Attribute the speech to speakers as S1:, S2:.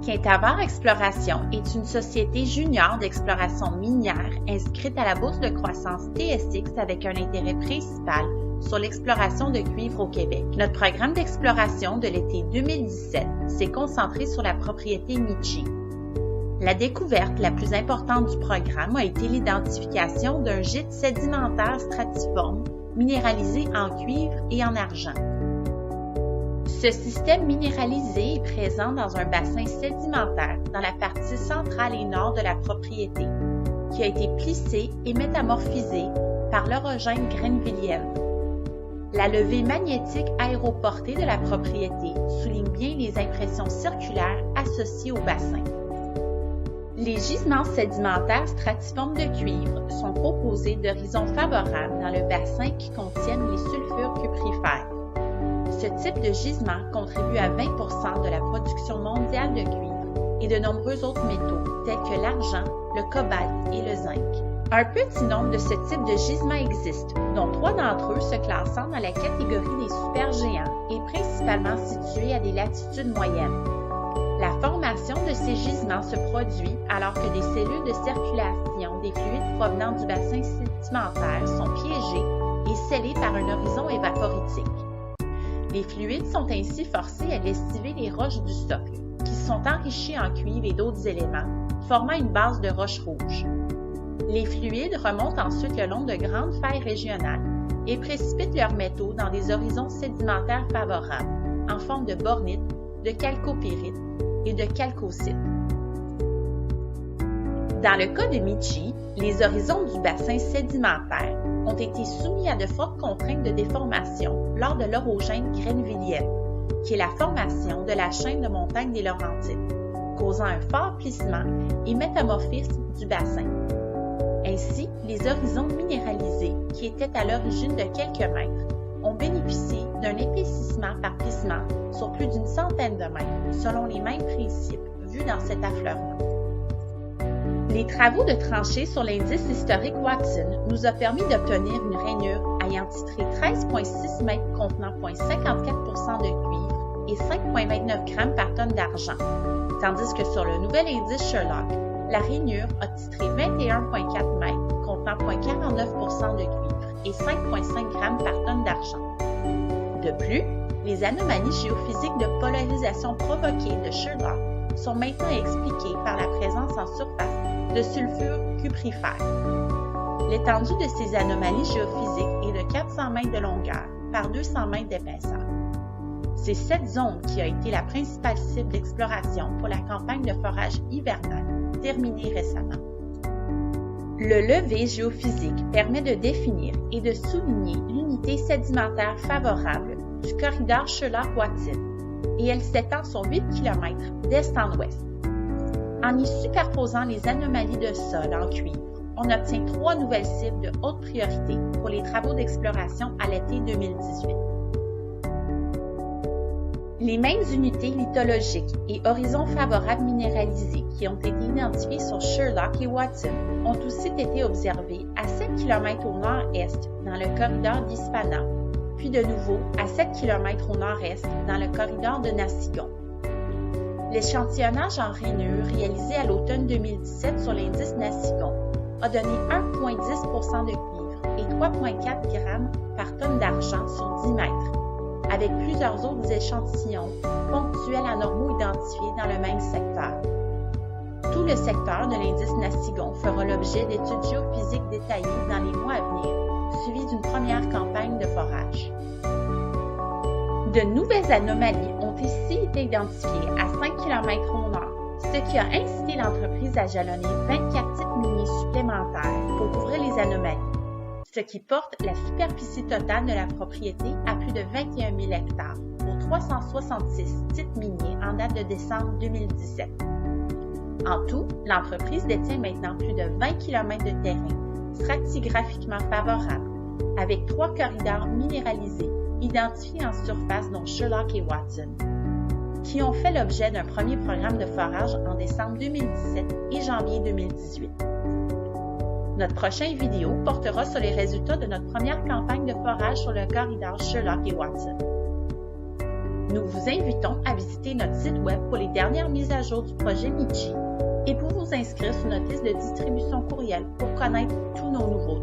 S1: Quintavare Exploration est une société junior d'exploration minière inscrite à la bourse de croissance TSX avec un intérêt principal sur l'exploration de cuivre au Québec. Notre programme d'exploration de l'été 2017 s'est concentré sur la propriété Michi. La découverte la plus importante du programme a été l'identification d'un gîte sédimentaire stratiforme minéralisé en cuivre et en argent. Ce système minéralisé est présent dans un bassin sédimentaire dans la partie centrale et nord de la propriété, qui a été plissé et métamorphisé par l'orogène greenvillienne. La levée magnétique aéroportée de la propriété souligne bien les impressions circulaires associées au bassin. Les gisements sédimentaires stratiformes de cuivre sont composés de rhizomes favorables dans le bassin qui contiennent les sulfures cuprifères. Ce type de gisement contribue à 20% de la production mondiale de cuivre et de nombreux autres métaux tels que l'argent, le cobalt et le zinc. Un petit nombre de ce type de gisements existent, dont 3 d'entre eux se classant dans la catégorie des supergéants et principalement situés à des latitudes moyennes. La formation de ces gisements se produit alors que des cellules de circulation des fluides provenant du bassin sédimentaire sont piégées et scellées par un horizon évaporitique. Les fluides sont ainsi forcés à lessiver les roches du socle, qui sont enrichies en cuivre et d'autres éléments, formant une base de roches rouges. Les fluides remontent ensuite le long de grandes failles régionales et précipitent leurs métaux dans des horizons sédimentaires favorables, en forme de bornite, de calcopyrite et de calcocite. Dans le cas de Michi, les horizons du bassin sédimentaire ont été soumis à de fortes contraintes de déformation lors de l'orogène greenvillienne, qui est la formation de la chaîne de montagnes des Laurentides, causant un fort plissement et métamorphisme du bassin. Ainsi, les horizons minéralisés, qui étaient à l'origine de quelques mètres, ont bénéficié d'un épaississement par plissement sur plus d'une centaine de mètres, selon les mêmes principes vus dans cet affleurement. Les travaux de tranchée sur l'indice historique Watson nous ont permis d'obtenir une rainure ayant titré 13,6 mètres contenant 0,54% de cuivre et 5,29 grammes par tonne d'argent, tandis que sur le nouvel indice Sherlock, la rainure a titré 21,4 mètres contenant 0,49% de cuivre et 5,5 grammes par tonne d'argent. De plus, les anomalies géophysiques de polarisation provoquées de Sherlock sont maintenant expliquées par la présence en surface de sulfures cuprifères. L'étendue de ces anomalies géophysiques est de 400 mètres de longueur par 200 mètres d'épaisseur. C'est cette zone qui a été la principale cible d'exploration pour la campagne de forage hivernale terminée récemment. Le levé géophysique permet de définir et de souligner l'unité sédimentaire favorable du corridor Sherlock-Watson et elle s'étend sur 8 km d'est en ouest. En y superposant les anomalies de sol en cuivre, on obtient 3 nouvelles cibles de haute priorité pour les travaux d'exploration à l'été 2018. Les mêmes unités lithologiques et horizons favorables minéralisés qui ont été identifiés sur Sherlock et Watson ont aussi été observés à 7 km au nord-est dans le corridor d'Ispana, puis de nouveau à 7 km au nord-est dans le corridor de Nasigon. L'échantillonnage en rainure réalisé à l'automne 2017 sur l'indice Nasigon a donné 1,10% de cuivre et 3,4 grammes par tonne d'argent sur 10 mètres, avec plusieurs autres échantillons ponctuels anormaux identifiés dans le même secteur. Tout le secteur de l'indice Nasigon fera l'objet d'études géophysiques détaillées dans les mois à venir, suivies d'une première campagne de forage. De nouvelles anomalies ont ici été identifiées à 5 km au nord, ce qui a incité l'entreprise à jalonner 24 types miniers supplémentaires pour couvrir les anomalies, ce qui porte la superficie totale de la propriété à plus de 21 000 hectares pour 366 titres miniers en date de décembre 2017. En tout, l'entreprise détient maintenant plus de 20 km de terrain stratigraphiquement favorable, avec 3 corridors minéralisés identifiés en surface dont Sherlock et Watson, qui ont fait l'objet d'un premier programme de forage en décembre 2017 et janvier 2018. Notre prochaine vidéo portera sur les résultats de notre première campagne de forage sur le corridor Sherlock et Watson. Nous vous invitons à visiter notre site web pour les dernières mises à jour du projet Michi et pour vous inscrire sur notre liste de distribution courriel pour connaître tous nos nouveautés.